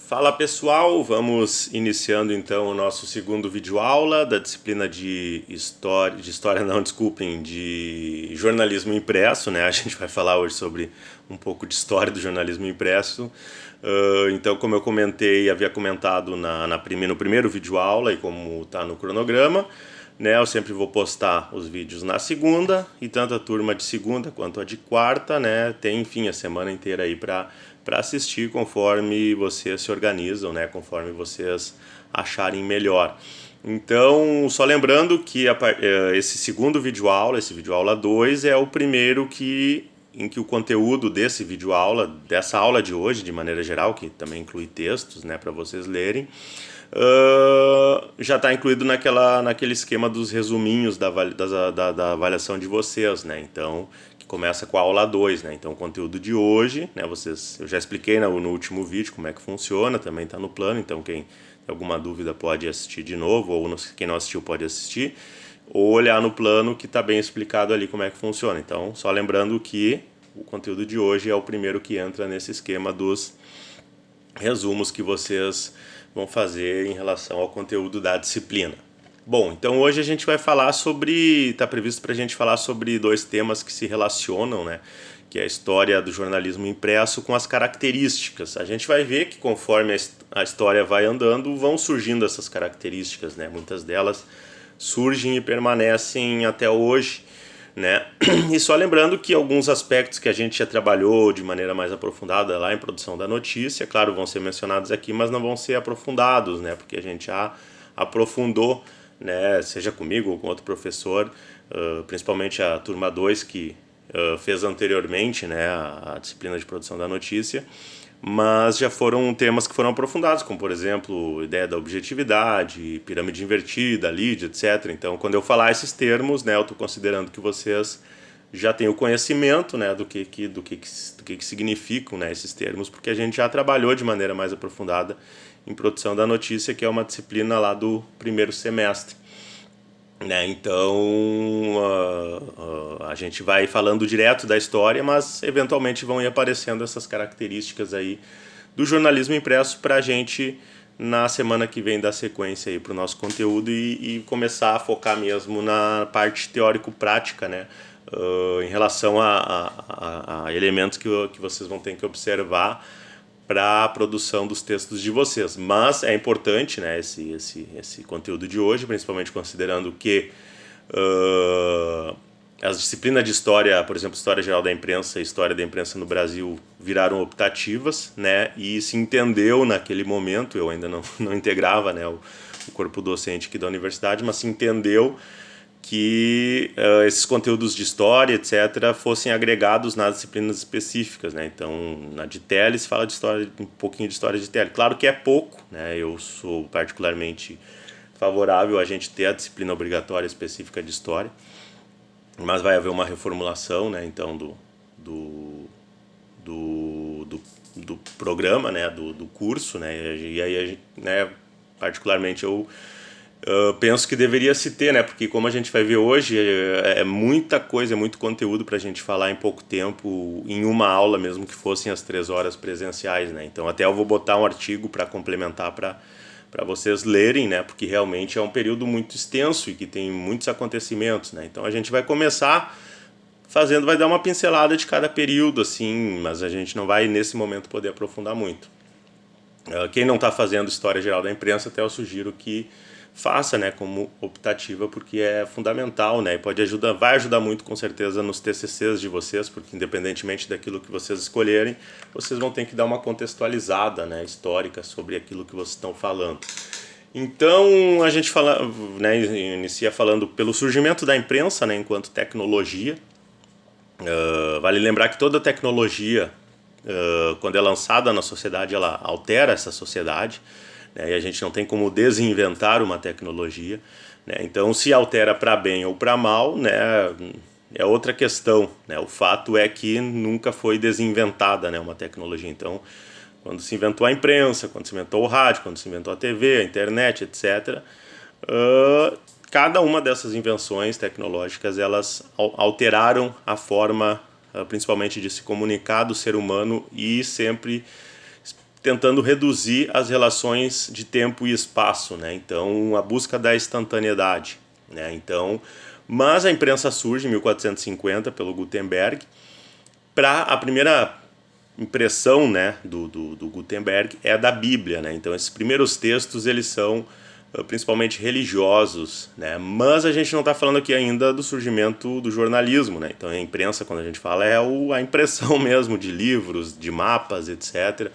Fala pessoal, vamos iniciando então o nosso segundo videoaula da disciplina de de jornalismo impresso, né? A gente vai falar hoje sobre um pouco de história do jornalismo impresso. Então, como eu havia comentado no primeiro videoaula e como está no cronograma, né? Eu sempre vou postar os vídeos na segunda e tanto a turma de segunda quanto a de quarta, né? Tem, enfim, a semana inteira aí para assistir conforme vocês se organizam, né? Conforme vocês acharem melhor. Então, só lembrando que esse segundo videoaula, esse videoaula 2, é o primeiro em que o conteúdo desse videoaula, dessa aula de hoje, de maneira geral, que também inclui textos, né, para vocês lerem, já está incluído naquele esquema dos resuminhos da avaliação de vocês, né? Então, que começa com a aula 2, né? Então, o conteúdo de hoje, né, eu já expliquei no último vídeo como é que funciona, também está no plano, então quem tem alguma dúvida pode assistir de novo, ou quem não assistiu pode assistir, ou olhar no plano que está bem explicado ali como é que funciona. Então, só lembrando que o conteúdo de hoje é o primeiro que entra nesse esquema dos resumos que vocês vão fazer em relação ao conteúdo da disciplina. Bom, então hoje a gente vai falar está previsto para a gente falar sobre dois temas que se relacionam, né? Que é a história do jornalismo impresso com as características. A gente vai ver que conforme a história vai andando, vão surgindo essas características, né? Muitas delas surgem e permanecem até hoje, né? E só lembrando que alguns aspectos que a gente já trabalhou de maneira mais aprofundada lá em produção da notícia, claro, vão ser mencionados aqui, mas não vão ser aprofundados, né? Porque a gente já aprofundou, né? Seja comigo ou com outro professor, principalmente a turma 2 que fez anteriormente, né, a disciplina de produção da notícia, mas já foram temas que foram aprofundados, como por exemplo, ideia da objetividade, pirâmide invertida, lead, etc. Então, quando eu falar esses termos, né, eu estou considerando que vocês já têm o conhecimento, né, do que significam, né, esses termos, porque a gente já trabalhou de maneira mais aprofundada em produção da notícia, que é uma disciplina lá do primeiro semestre. Né? Então a gente vai falando direto da história, mas eventualmente vão ir aparecendo essas características aí do jornalismo impresso para a gente na semana que vem dar sequência aí para o nosso conteúdo e começar a focar mesmo na parte teórico-prática, né? Em relação a elementos que vocês vão ter que observar para a produção dos textos de vocês. Mas é importante, né, esse conteúdo de hoje, principalmente considerando que as disciplinas de história, por exemplo, História Geral da Imprensa e História da Imprensa no Brasil viraram optativas, né, e se entendeu naquele momento, eu ainda não integrava, né, o corpo docente aqui da universidade, mas se entendeu que esses conteúdos de história, etc., fossem agregados nas disciplinas específicas, né? Então, na de tele se fala de história, um pouquinho de história de tele. Claro que é pouco, né? Eu sou particularmente favorável a gente ter a disciplina obrigatória específica de história, mas vai haver uma reformulação, né? Então, do programa, né? Do curso, né? E aí, né? Particularmente eu penso que deveria se ter, né? Porque como a gente vai ver hoje, é muita coisa, é muito conteúdo para a gente falar em pouco tempo, em uma aula, mesmo que fossem as 3 horas presenciais, né? Então até eu vou botar um artigo para complementar para vocês lerem, né? Porque realmente é um período muito extenso e que tem muitos acontecimentos, né? Então a gente vai começar vai dar uma pincelada de cada período, assim, mas a gente não vai nesse momento poder aprofundar muito. Quem não está fazendo História Geral da Imprensa, até eu sugiro que faça, né, como optativa, porque é fundamental, né, e vai ajudar muito com certeza nos TCCs de vocês, porque independentemente daquilo que vocês escolherem, vocês vão ter que dar uma contextualizada, né, histórica sobre aquilo que vocês estão falando. Então a gente inicia falando pelo surgimento da imprensa, né, enquanto tecnologia. Vale lembrar que toda tecnologia, quando é lançada na sociedade, ela altera essa sociedade, né, e a gente não tem como desinventar uma tecnologia, né? Então, se altera para bem ou para mal, né, é outra questão, né? O fato é que nunca foi desinventada, né, uma tecnologia. Então, quando se inventou a imprensa, quando se inventou o rádio, quando se inventou a TV, a internet, etc., cada uma dessas invenções tecnológicas, elas alteraram a forma, principalmente de se comunicar do ser humano e sempre tentando reduzir as relações de tempo e espaço, né? Então, a busca da instantaneidade, né? Então, mas a imprensa surge em 1450 pelo Gutenberg. Para a primeira impressão, né, do Gutenberg é da Bíblia, né? Então, esses primeiros textos eles são principalmente religiosos, né? Mas a gente não está falando aqui ainda do surgimento do jornalismo, né? Então, a imprensa, quando a gente fala, é a impressão mesmo de livros, de mapas, etc.,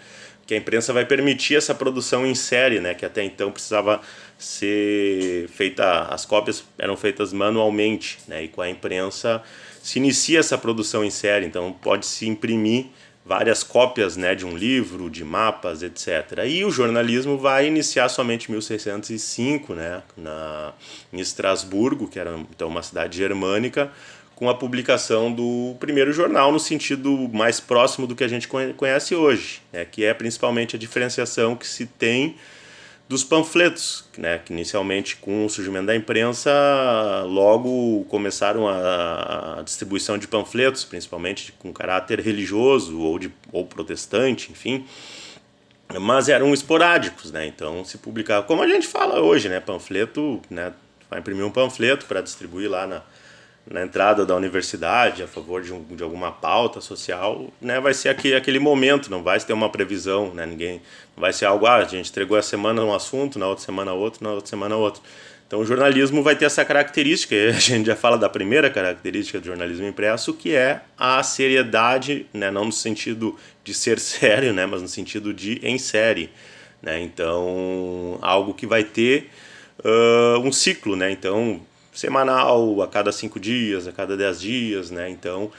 que a imprensa vai permitir essa produção em série, né? Que até então precisava ser feita, as cópias eram feitas manualmente, né? E com a imprensa se inicia essa produção em série, então pode-se imprimir várias cópias, né, de um livro, de mapas, etc. E o jornalismo vai iniciar somente em 1605, né, em Estrasburgo, que era então uma cidade germânica, com a publicação do primeiro jornal no sentido mais próximo do que a gente conhece hoje, né, que é principalmente a diferenciação que se tem dos panfletos, né, que inicialmente com o surgimento da imprensa logo começaram a distribuição de panfletos, principalmente com caráter religioso ou protestante, enfim, mas eram esporádicos, né, então se publicava, como a gente fala hoje, né, panfleto, né, vai imprimir um panfleto para distribuir lá na entrada da universidade a favor de alguma pauta social, né, vai ser aquele momento, não vai ter uma previsão, né, ninguém vai ser algo, a gente entregou a semana um assunto, na outra semana outro, na outra semana outro. Então o jornalismo vai ter essa característica, e a gente já fala da primeira característica do jornalismo impresso, que é a seriedade, né, não no sentido de ser sério, né, mas no sentido de em série, né, então algo que vai ter um ciclo, né, então semanal, a cada 5 dias, a cada 10 dias, né? Então,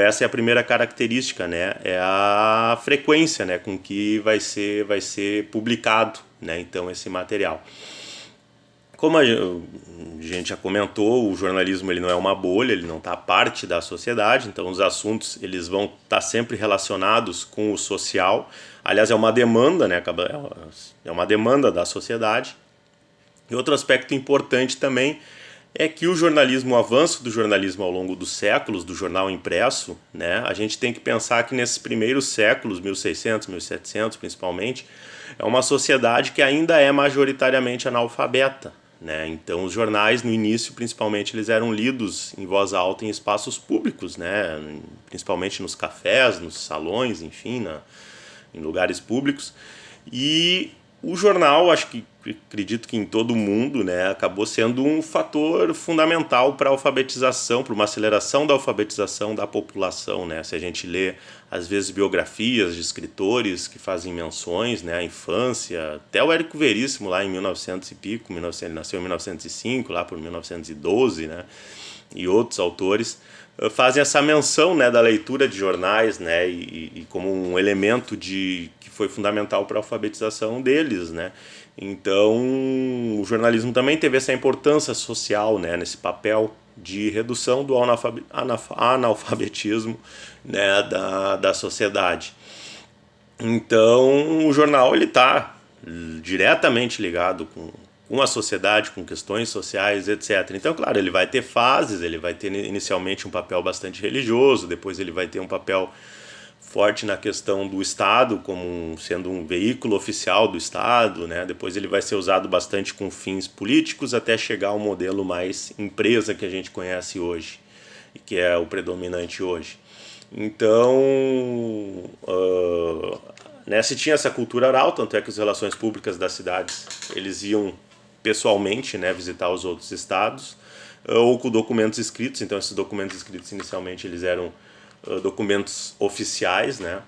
essa é a primeira característica, né? É a frequência, né, com que vai ser publicado, né? Então, esse material. Como a gente já comentou, o jornalismo ele não é uma bolha, ele não está parte da sociedade, então os assuntos eles vão estar sempre relacionados com o social. Aliás, é uma demanda, né? É uma demanda da sociedade. E outro aspecto importante também é que o jornalismo, o avanço do jornalismo ao longo dos séculos, do jornal impresso, né, a gente tem que pensar que nesses primeiros séculos, 1600, 1700 principalmente, é uma sociedade que ainda é majoritariamente analfabeta, né? Então os jornais no início, principalmente, eles eram lidos em voz alta em espaços públicos, né, principalmente nos cafés, nos salões, enfim, em lugares públicos. E o jornal, acredito que em todo o mundo, né, acabou sendo um fator fundamental para a alfabetização, para uma aceleração da alfabetização da população, né? Se a gente lê, às vezes, biografias de escritores que fazem menções, né, à infância, até o Érico Veríssimo lá em 1900 e pico, ele nasceu em 1905, lá por 1912, né, e outros autores fazem essa menção, né, da leitura de jornais, né, e como um elemento que foi fundamental para a alfabetização deles, né. Então o jornalismo também teve essa importância social, né, nesse papel de redução do analfabetismo, né, da sociedade. Então o jornal ele está diretamente ligado com a sociedade, com questões sociais, etc. Então, claro, ele vai ter fases, ele vai ter inicialmente um papel bastante religioso, depois ele vai ter um papel forte na questão do Estado, como sendo um veículo oficial do Estado, né? Depois ele vai ser usado bastante com fins políticos, até chegar ao modelo mais empresa que a gente conhece hoje, e que é o predominante hoje. Então, né, se tinha essa cultura oral, tanto é que as relações públicas das cidades, eles iam pessoalmente, né, visitar os outros estados, ou com documentos escritos. Então esses documentos escritos inicialmente eles eram documentos oficiais, né?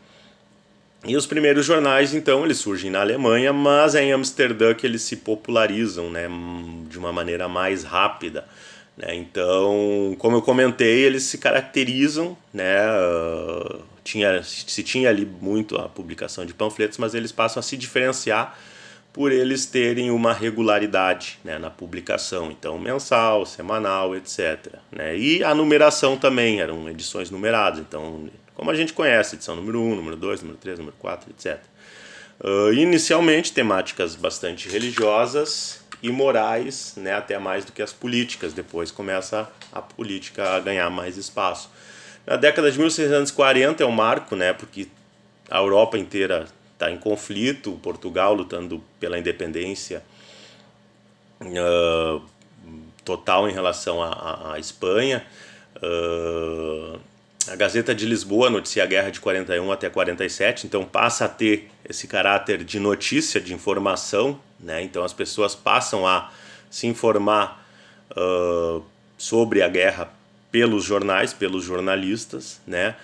E os primeiros jornais então eles surgem na Alemanha, mas é em Amsterdã que eles se popularizam, né, de uma maneira mais rápida, né? Então, como eu comentei, eles se caracterizam, né, se tinha ali muito a publicação de panfletos, mas eles passam a se diferenciar por eles terem uma regularidade, né, na publicação, então mensal, semanal, etc., né? E a numeração também, eram edições numeradas, então, como a gente conhece, edição número 1, número 2, número 3, número 4, etc. Inicialmente, temáticas bastante religiosas e morais, né, até mais do que as políticas, depois começa a política a ganhar mais espaço. Na década de 1640 é um marco, né, porque a Europa inteira tá em conflito, Portugal lutando pela independência total em relação à Espanha. A Gazeta de Lisboa noticia a guerra de 41 até 47, então passa a ter esse caráter de notícia, de informação, né? Então as pessoas passam a se informar sobre a guerra pelos jornais, pelos jornalistas, né?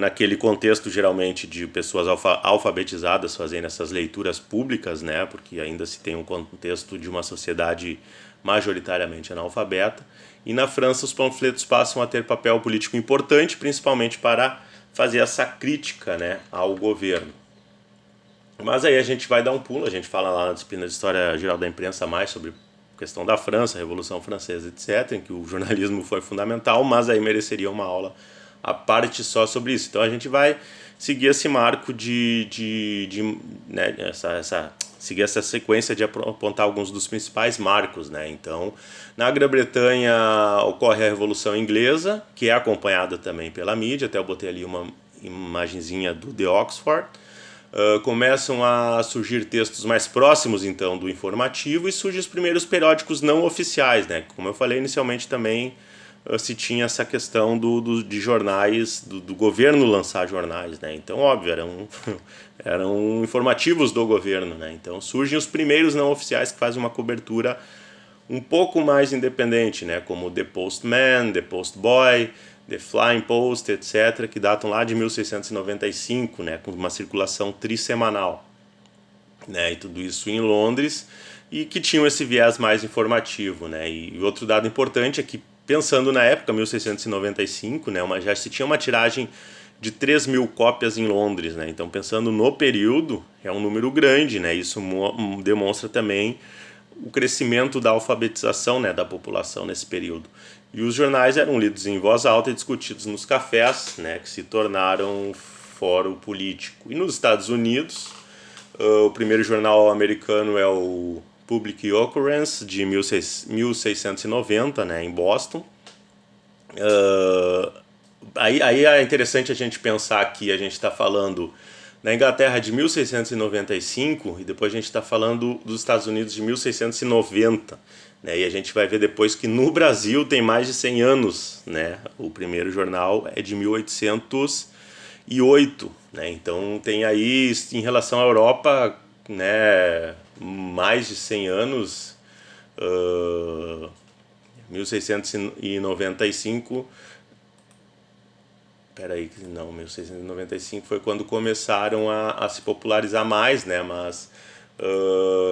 Naquele contexto geralmente de pessoas alfabetizadas fazendo essas leituras públicas, né? Porque ainda se tem um contexto de uma sociedade majoritariamente analfabeta. E na França os panfletos passam a ter papel político importante, principalmente para fazer essa crítica, né, ao governo. Mas aí a gente vai dar um pulo, a gente fala lá na disciplina de História Geral da Imprensa mais sobre a questão da França, a Revolução Francesa, etc., em que o jornalismo foi fundamental, mas aí mereceria uma aula à parte só sobre isso. Então a gente vai seguir esse marco né, seguir essa sequência de apontar alguns dos principais marcos, né? Então, na Grã-Bretanha ocorre a Revolução Inglesa, que é acompanhada também pela mídia, até eu botei ali uma imagenzinha do The Oxford. Começam a surgir textos mais próximos, então, do informativo, e surgem os primeiros periódicos não oficiais, né? Como eu falei inicialmente também, se tinha essa questão de jornais, do governo lançar jornais, né? Então, óbvio, eram informativos do governo, né? Então surgem os primeiros não oficiais que fazem uma cobertura um pouco mais independente, né? Como The Postman, The Postboy, The Flying Post, etc., que datam lá de 1695, né? Com uma circulação trissemanal, né? E tudo isso em Londres, e que tinham esse viés mais informativo, né? E outro dado importante é que, pensando na época, 1695, né, já se tinha uma tiragem de 3.000 cópias em Londres, né? Então, pensando no período, é um número grande, né? Isso demonstra também o crescimento da alfabetização, né, da população nesse período. E os jornais eram lidos em voz alta e discutidos nos cafés, né, que se tornaram fórum político. E nos Estados Unidos, o primeiro jornal americano é o Public Occurrence, de 1690, né, em Boston. Aí é interessante a gente pensar que a gente está falando na Inglaterra de 1695 e depois a gente está falando dos Estados Unidos de 1690. Né, e a gente vai ver depois que no Brasil tem mais de 100 anos. Né, o primeiro jornal é de 1808. Né, então tem aí, em relação à Europa, né, mais de 100 anos, 1695, 1695 foi quando começaram a se popularizar mais, né, mas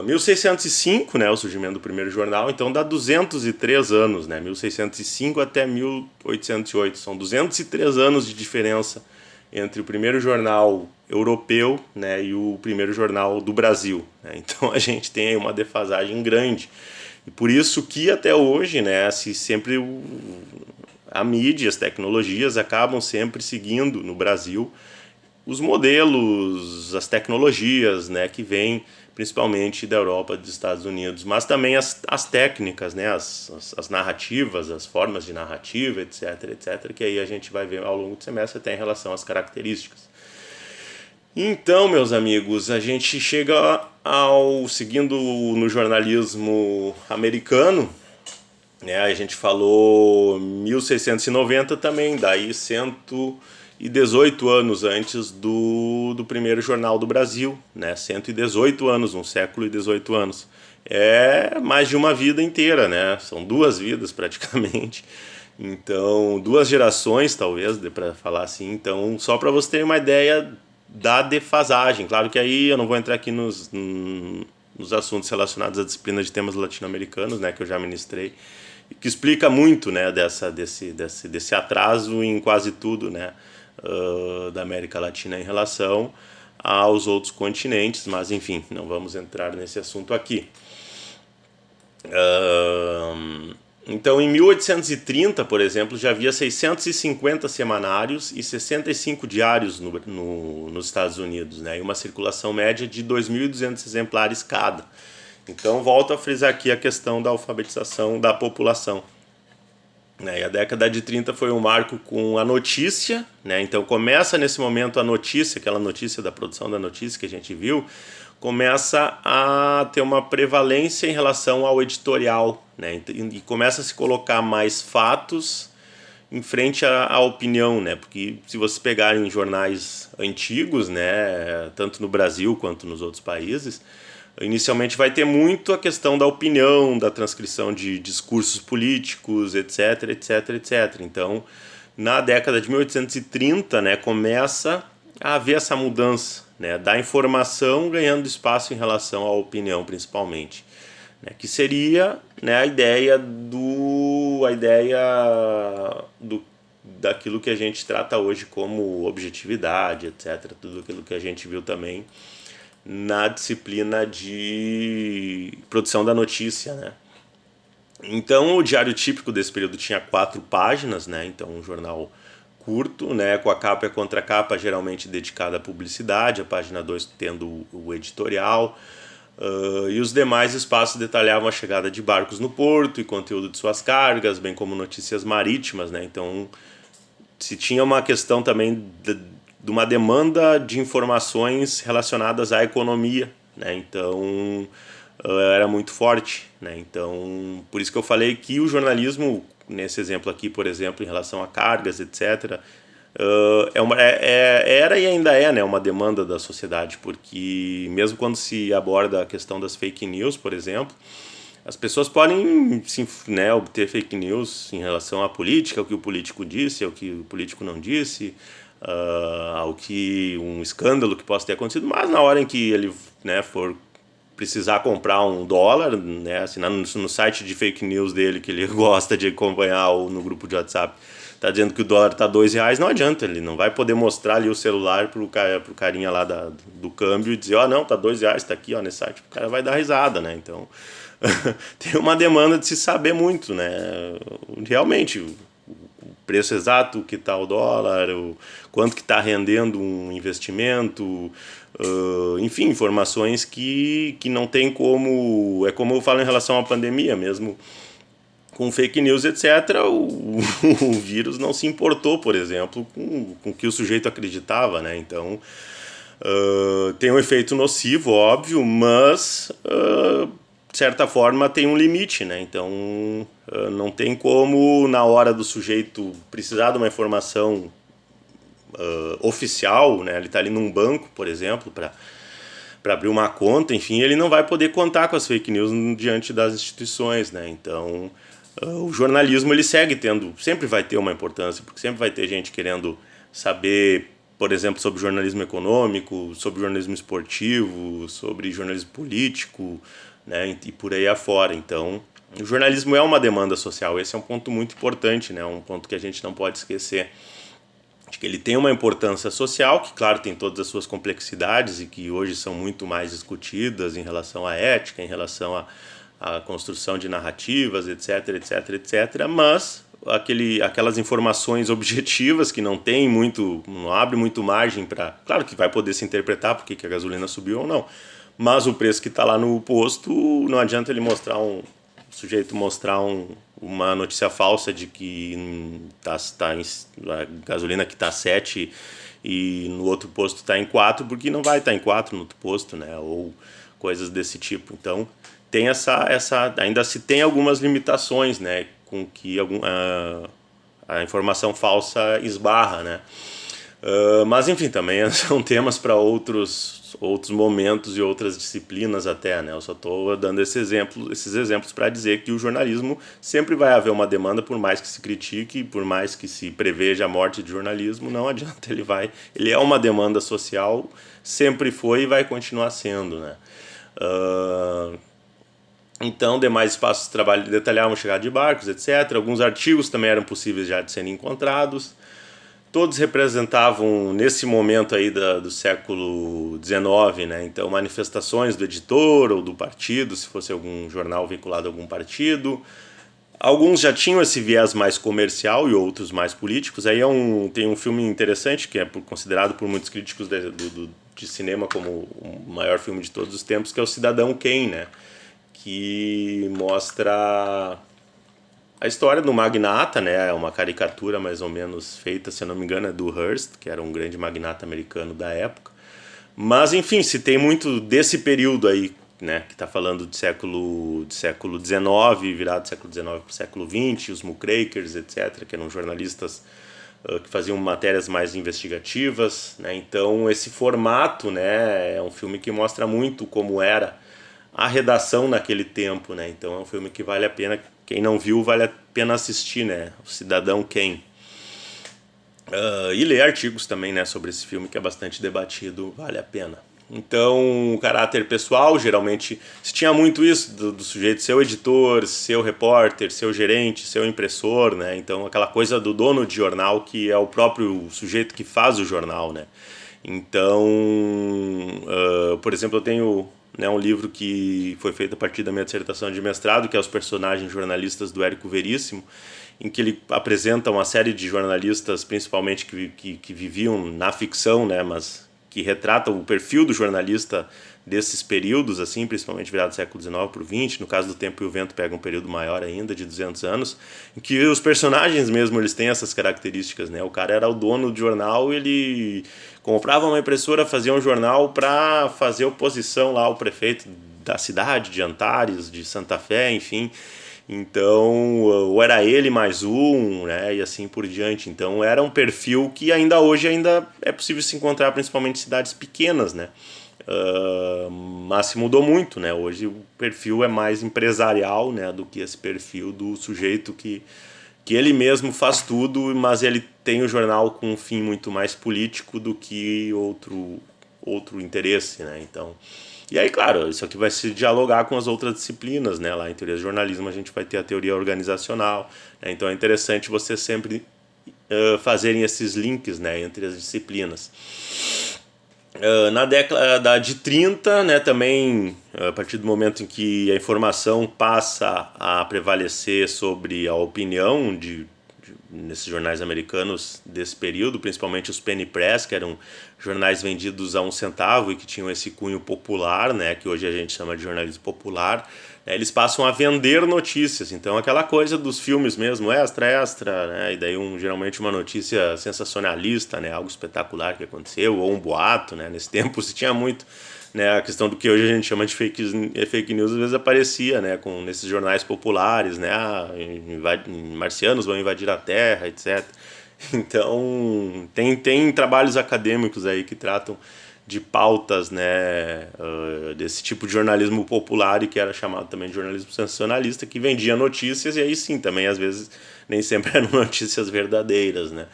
1605, né, o surgimento do primeiro jornal, então dá 203 anos, né, 1605 até 1808, são 203 anos de diferença entre o primeiro jornal europeu, né, e o primeiro jornal do Brasil. Né? Então a gente tem aí uma defasagem grande. E por isso que até hoje, né, a mídia, as tecnologias acabam sempre seguindo no Brasil os modelos, as tecnologias, né, que vêm principalmente da Europa e dos Estados Unidos, mas também as técnicas, né, as narrativas, as formas de narrativa, etc., que aí a gente vai ver ao longo do semestre até em relação às características. Então, meus amigos, a gente chega seguindo no jornalismo americano, né, a gente falou 1690 também, daí 118 anos antes do primeiro jornal do Brasil, né? 118 anos, um século e 18 anos. É mais de uma vida inteira, né? São 2 vidas praticamente. Então, 2 gerações, talvez, para falar assim. Então, só para você ter uma ideia da defasagem. Claro que aí eu não vou entrar aqui nos assuntos relacionados à disciplina de temas latino-americanos, né? Que eu já ministrei. Que explica muito, né? Desse atraso em quase tudo, né? Da América Latina em relação aos outros continentes, mas enfim, não vamos entrar nesse assunto aqui. Então, em 1830, por exemplo, já havia 650 semanários e 65 diários nos Estados Unidos, né, e uma circulação média de 2.200 exemplares cada. Então, volto a frisar aqui a questão da alfabetização da população. né? E a década de 30 foi um marco com a notícia, né? Então começa nesse momento a notícia, aquela notícia da produção da notícia que a gente viu, começa a ter uma prevalência em relação ao editorial, né? E começa a se colocar mais fatos em frente à opinião, né? Porque se vocês pegarem jornais antigos, né, tanto no Brasil quanto nos outros países, inicialmente vai ter muito a questão da opinião, da transcrição de discursos políticos, etc, etc, etc. Então, na década de 1830, né, começa a haver essa mudança, né, da informação ganhando espaço em relação à opinião, principalmente, né, que seria, né, a ideia daquilo que a gente trata hoje como objetividade, etc. Tudo aquilo que a gente viu também na disciplina de produção da notícia, né? Então, o diário típico desse período tinha 4 páginas, né? Então, um jornal curto, né? Com a capa e a contracapa geralmente dedicada à publicidade, a página 2 tendo o editorial, e os demais espaços detalhavam a chegada de barcos no porto e conteúdo de suas cargas, bem como notícias marítimas, né? Então, se tinha uma questão também de uma demanda de informações relacionadas à economia, né? Então era muito forte, né? Então por isso que eu falei que o jornalismo, nesse exemplo aqui, por exemplo, em relação a cargas, etc., era e ainda é, né, uma demanda da sociedade, porque mesmo quando se aborda a questão das fake news, por exemplo, as pessoas podem, né, obter fake news em relação à política, ao que o político disse, ao que o político não disse, ao que um escândalo que possa ter acontecido, mas na hora em que ele, né, for precisar comprar um dólar, né, assim, no site de fake news dele que ele gosta de acompanhar ou no grupo de WhatsApp, tá dizendo que o dólar tá R$2, não adianta, ele não vai poder mostrar ali o celular pro carinha lá do câmbio e dizer, ó, não, tá R$2, tá aqui, ó, nesse site, o cara vai dar risada, né? Então tem uma demanda de se saber muito, né? Realmente, o preço exato que está o dólar, quanto que está rendendo um investimento, enfim, informações que não tem como... É como eu falo em relação à pandemia mesmo, com fake news, etc., o vírus não se importou, por exemplo, com o que o sujeito acreditava, né? Então, tem um efeito nocivo, óbvio, mas... de certa forma tem um limite, né? Então não tem como na hora do sujeito precisar de uma informação oficial, né? Ele está ali num banco, por exemplo, para abrir uma conta, enfim, ele não vai poder contar com as fake news diante das instituições, né? Então o jornalismo ele segue tendo, sempre vai ter uma importância, porque sempre vai ter gente querendo saber, por exemplo, sobre jornalismo econômico, sobre jornalismo esportivo, sobre jornalismo político, né, e por aí afora. Então, o jornalismo é uma demanda social. Esse é um ponto muito importante, né, um ponto que a gente não pode esquecer. De que ele tem uma importância social, que, claro, tem todas as suas complexidades e que hoje são muito mais discutidas em relação à ética, em relação à construção de narrativas, etc, etc, etc, mas aquelas informações objetivas que não tem muito, não abre muito margem para... Claro que vai poder se interpretar porque que a gasolina subiu ou não, mas o preço que está lá no posto, não adianta ele mostrar o sujeito mostrar uma notícia falsa de que a gasolina que está 7 e no outro posto está em 4, porque não vai estar em 4 no outro posto, né? Ou coisas desse tipo. Então, tem ainda se tem algumas limitações, né? Com que a informação falsa esbarra, né? Mas, enfim, também são temas para outros momentos e outras disciplinas até, né? Eu só estou dando esses exemplos para dizer que o jornalismo sempre vai haver uma demanda, por mais que se critique, por mais que se preveja a morte de jornalismo, não adianta, ele é uma demanda social, sempre foi e vai continuar sendo, né? Então, demais espaços de trabalho detalhavam a chegada de barcos, etc. Alguns artigos também eram possíveis já de serem encontrados. Todos representavam, nesse momento aí do século XIX, né? Então, manifestações do editor ou do partido, se fosse algum jornal vinculado a algum partido. Alguns já tinham esse viés mais comercial e outros mais políticos. Aí tem um filme interessante, que é considerado por muitos críticos de cinema como o maior filme de todos os tempos, que é o Cidadão Kane, né? Que mostra a história do magnata, né, é uma caricatura mais ou menos feita, se eu não me engano, é do Hearst, que era um grande magnata americano da época. Mas, enfim, se tem muito desse período aí, né, que está falando de século XIX, virado do século XIX para o século XX, os muckrakers, etc., que eram jornalistas que faziam matérias mais investigativas, né? Então esse formato, né, é um filme que mostra muito como era a redação naquele tempo, né? Então é um filme que vale a pena, quem não viu vale a pena assistir, né? O Cidadão Kane. E ler artigos também, né, sobre esse filme que é bastante debatido, vale a pena. Então, o caráter pessoal, geralmente, se tinha muito isso do sujeito ser o editor, ser o repórter, ser o gerente, ser o impressor, né? Então, aquela coisa do dono de jornal que é o próprio sujeito que faz o jornal, né? Então, por exemplo, eu tenho, né, um livro que foi feito a partir da minha dissertação de mestrado, que é Os Personagens Jornalistas do Érico Veríssimo, em que ele apresenta uma série de jornalistas, principalmente que viviam na ficção, né, mas que retratam o perfil do jornalista desses períodos, assim, principalmente virado do século XIX para o XX. No caso do Tempo e o Vento pega um período maior ainda, de 200 anos, em que os personagens mesmo eles têm essas características, né? O cara era o dono do jornal, ele comprava uma impressora, fazia um jornal para fazer oposição lá ao prefeito da cidade, de Antares, de Santa Fé, enfim. Então, ou era ele mais um, né, e assim por diante. Então, era um perfil que ainda hoje ainda é possível se encontrar, principalmente em cidades pequenas, né. Mas se mudou muito, né. Hoje o perfil é mais empresarial, né, do que esse perfil do sujeito que ele mesmo faz tudo, mas ele tem o jornal com um fim muito mais político do que outro interesse, né. Então, e aí, claro, isso aqui vai se dialogar com as outras disciplinas, né? Lá em teoria de jornalismo a gente vai ter a teoria organizacional, né? Então é interessante vocês sempre fazerem esses links, né, entre as disciplinas. Na década de 30, né, também, a partir do momento em que a informação passa a prevalecer sobre a opinião nesses jornais americanos desse período, principalmente os penny press, que eram jornais vendidos a 1 centavo e que tinham esse cunho popular, né, que hoje a gente chama de jornalismo popular, né, eles passam a vender notícias. Então aquela coisa dos filmes mesmo, extra, né, e daí geralmente uma notícia sensacionalista, né, algo espetacular que aconteceu, ou um boato, né, nesse tempo se tinha muito, né, a questão do que hoje a gente chama de fake news às vezes aparecia, né, nesses jornais populares, né, marcianos vão invadir a Terra, etc. Então tem trabalhos acadêmicos aí que tratam de pautas, né, desse tipo de jornalismo popular e que era chamado também de jornalismo sensacionalista, que vendia notícias e aí sim, também às vezes nem sempre eram notícias verdadeiras, né.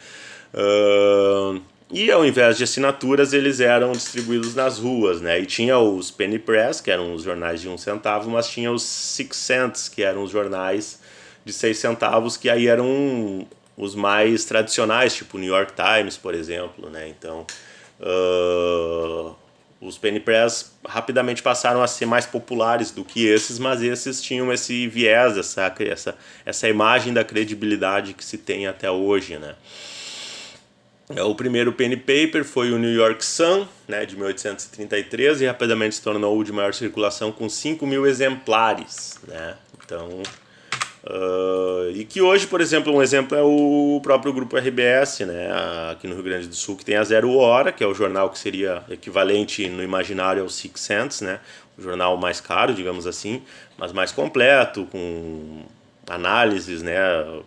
E ao invés de assinaturas, eles eram distribuídos nas ruas, né? E tinha os penny press, que eram os jornais de 1 centavo, mas tinha os 6 cents, que eram os jornais de 6 centavos, que aí eram os mais tradicionais, tipo o New York Times, por exemplo, né? Então, os penny press rapidamente passaram a ser mais populares do que esses, mas esses tinham esse viés, essa imagem da credibilidade que se tem até hoje, né? O primeiro penny paper foi o New York Sun, né, de 1833, e rapidamente se tornou o de maior circulação com 5.000 exemplares, né? Então, e que hoje, por exemplo, um exemplo é o próprio grupo RBS, né, aqui no Rio Grande do Sul, que tem a Zero Hora, que é o jornal que seria equivalente no imaginário ao Six Cents, né, o jornal mais caro, digamos assim, mas mais completo, com análises, né,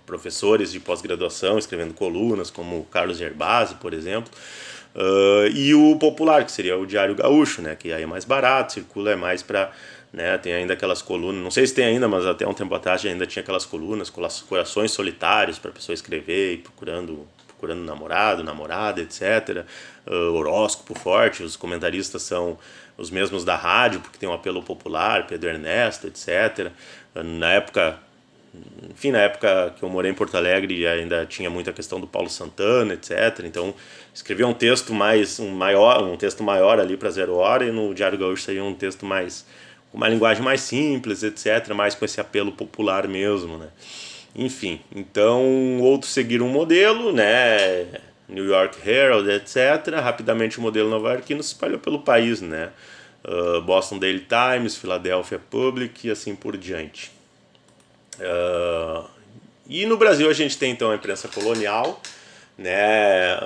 professores de pós-graduação escrevendo colunas, como Carlos Gerbasi, por exemplo, e o Popular, que seria o Diário Gaúcho, né, que aí é mais barato, circula mais para, né, tem ainda aquelas colunas, não sei se tem ainda, mas até um tempo atrás ainda tinha aquelas colunas, corações solitários para a pessoa escrever e procurando namorado, namorada, etc. Horóscopo forte, os comentaristas são os mesmos da rádio, porque tem um apelo popular, Pedro Ernesto, etc. Na época que eu morei em Porto Alegre ainda tinha muita questão do Paulo Santana, etc. Então escrevia um texto um texto maior ali para Zero Hora, e no Diário Gaúcho seria um texto mais com uma linguagem mais simples, etc., mais com esse apelo popular mesmo, né? Enfim, então outros seguiram um modelo, né? New York Herald, etc. Rapidamente o modelo nova-iorquino se espalhou pelo país, né? Boston Daily Times, Philadelphia Public e assim por diante. E no Brasil a gente tem então a imprensa colonial, né,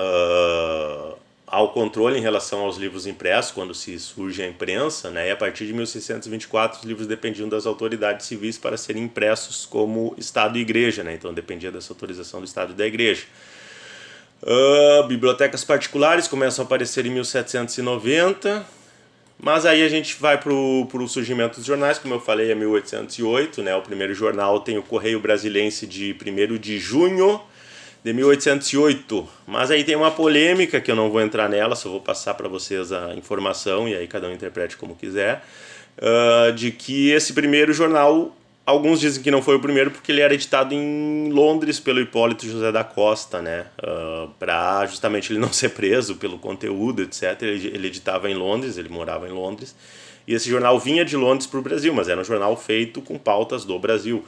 ao controle em relação aos livros impressos, quando se surge a imprensa, né, e a partir de 1624 os livros dependiam das autoridades civis para serem impressos como Estado e Igreja, né, então dependia dessa autorização do Estado e da Igreja. Bibliotecas particulares começam a aparecer em 1790, mas aí a gente vai para o surgimento dos jornais, como eu falei, é 1808, né, o primeiro jornal tem o Correio Brasilense de 1º de junho de 1808, mas aí tem uma polêmica que eu não vou entrar nela, só vou passar para vocês a informação e aí cada um interprete como quiser, de que esse primeiro jornal, alguns dizem que não foi o primeiro porque ele era editado em Londres pelo Hipólito José da Costa, né, para justamente ele não ser preso pelo conteúdo, etc. Ele editava em Londres, ele morava em Londres, e esse jornal vinha de Londres para o Brasil, mas era um jornal feito com pautas do Brasil,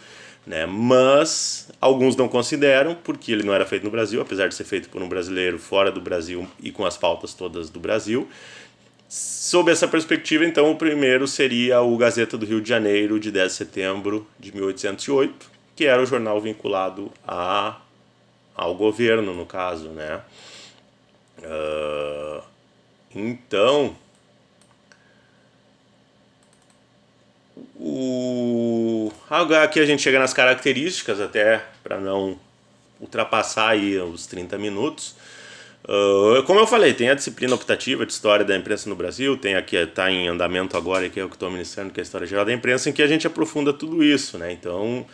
né? Mas alguns não consideram, porque ele não era feito no Brasil, apesar de ser feito por um brasileiro fora do Brasil e com as pautas todas do Brasil. Sob essa perspectiva, então, o primeiro seria o Gazeta do Rio de Janeiro, de 10 de setembro de 1808, que era o jornal vinculado ao governo, no caso, né? Então, aqui a gente chega nas características, até para não ultrapassar aí os 30 minutos. Como eu falei, tem a disciplina optativa de História da Imprensa no Brasil, tem aqui, está em andamento agora, que é o que estou ministrando, que é a História Geral da Imprensa, em que a gente aprofunda tudo isso, né? Então,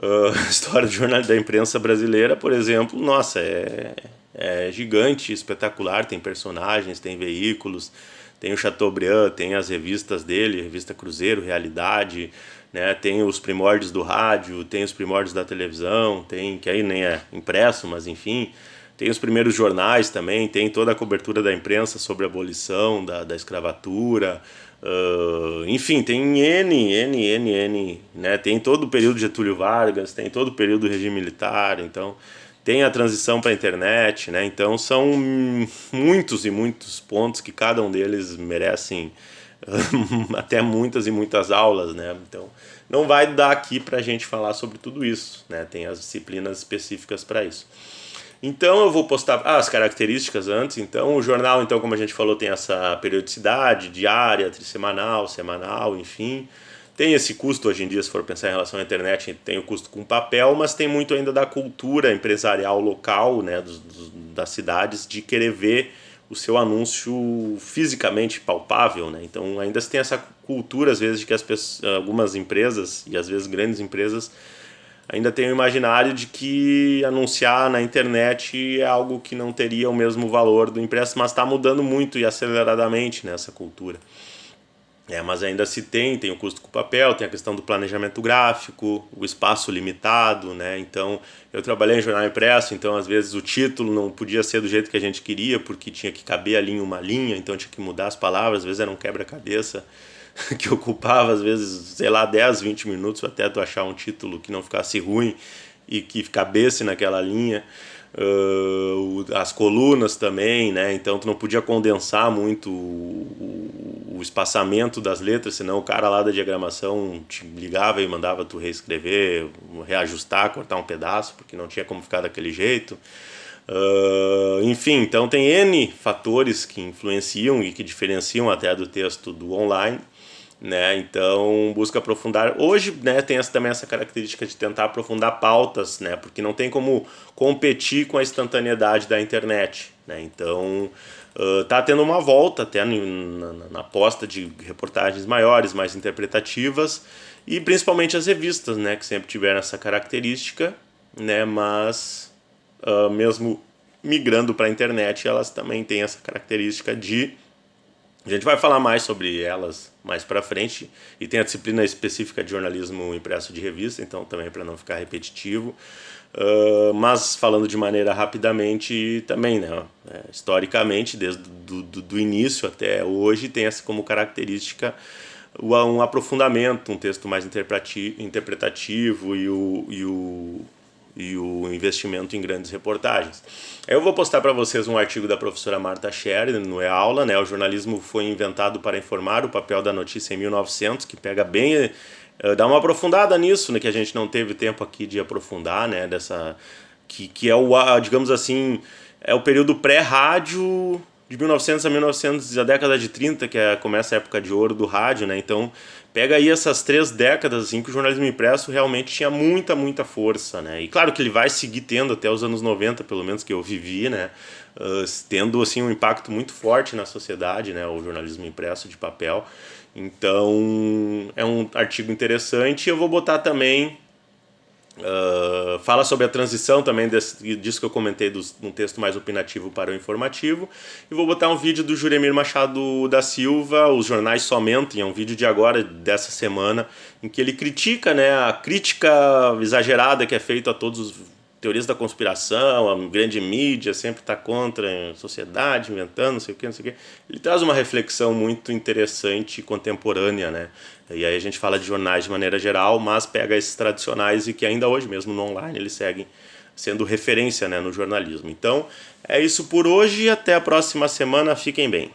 a história do jornal da imprensa brasileira, por exemplo, nossa, é gigante, espetacular, tem personagens, tem veículos, tem o Chateaubriand, tem as revistas dele, Revista Cruzeiro, Realidade, né? Tem os primórdios do rádio, tem os primórdios da televisão, tem, que aí nem é impresso, mas enfim, tem os primeiros jornais também, tem toda a cobertura da imprensa sobre a abolição da escravatura, enfim, tem N, né? Tem todo o período de Getúlio Vargas, tem todo o período do regime militar, então tem a transição para a internet, né? Então são muitos e muitos pontos que cada um deles merecem até muitas e muitas aulas, né? Então não vai dar aqui para a gente falar sobre tudo isso, né? Tem as disciplinas específicas para isso. Então eu vou postar as características antes. Então o jornal, então, como a gente falou, tem essa periodicidade diária, trissemanal, semanal, enfim. Tem esse custo hoje em dia, se for pensar em relação à internet, tem o custo com papel, mas tem muito ainda da cultura empresarial local, né, das cidades, de querer ver o seu anúncio fisicamente palpável, né? Então ainda se tem essa cultura, às vezes, de que algumas empresas, e às vezes grandes empresas, ainda tem o imaginário de que anunciar na internet é algo que não teria o mesmo valor do impresso, mas está mudando muito e aceleradamente nessa cultura. Mas ainda se tem o custo com o papel, tem a questão do planejamento gráfico, o espaço limitado, né? Então, eu trabalhei em jornal impresso, então às vezes o título não podia ser do jeito que a gente queria, porque tinha que caber ali em uma linha, então tinha que mudar as palavras, às vezes era um quebra-cabeça que ocupava, às vezes, sei lá, 10, 20 minutos até tu achar um título que não ficasse ruim e que cabesse naquela linha. As colunas também, né? Então tu não podia condensar muito o espaçamento das letras, senão o cara lá da diagramação te ligava e mandava tu reescrever, reajustar, cortar um pedaço, porque não tinha como ficar daquele jeito. Enfim, então tem N fatores que influenciam e que diferenciam até do texto do online, né? Então busca aprofundar. Hoje, né, tem também essa característica de tentar aprofundar pautas, né? Porque não tem como competir com a instantaneidade da internet, né? Então tá tendo uma volta até na posta de reportagens maiores, mais interpretativas, e principalmente as revistas, né, que sempre tiveram essa característica, né? Mas mesmo migrando para a internet, elas também têm essa característica de... A gente vai falar mais sobre elas mais para frente, e tem a disciplina específica de jornalismo impresso de revista, então também para não ficar repetitivo. Mas falando de maneira rapidamente também, né, historicamente, desde do início até hoje, tem essa como característica um aprofundamento, um texto mais interpretativo e o investimento em grandes reportagens. Eu vou postar para vocês um artigo da professora Marta Sheridan no E-Aula, né? O jornalismo foi inventado para informar, o papel da notícia em 1900, que pega bem dar uma aprofundada nisso, né, que a gente não teve tempo aqui de aprofundar, né, que é digamos assim, é o período pré-rádio de 1900 a 1900, a década de 30, começa a época de ouro do rádio, né? Então, pega aí essas 3 décadas assim, que o jornalismo impresso realmente tinha muita força, né? E claro que ele vai seguir tendo até os anos 90, pelo menos que eu vivi, né? Tendo assim um impacto muito forte na sociedade, né? O jornalismo impresso de papel. Então, é um artigo interessante. Eu vou botar também fala sobre a transição também disso que eu comentei, um texto mais opinativo para o informativo. E vou botar um vídeo do Juremir Machado da Silva, Os Jornais Só Mentem, é um vídeo de agora, dessa semana, em que ele critica, né, a crítica exagerada que é feita a todos os teorias da conspiração, a grande mídia sempre está contra a sociedade, inventando, não sei o que. Ele traz uma reflexão muito interessante e contemporânea, né? E aí a gente fala de jornais de maneira geral, mas pega esses tradicionais e que ainda hoje, mesmo no online, eles seguem sendo referência, né, no jornalismo. Então, é isso por hoje e até a próxima semana. Fiquem bem.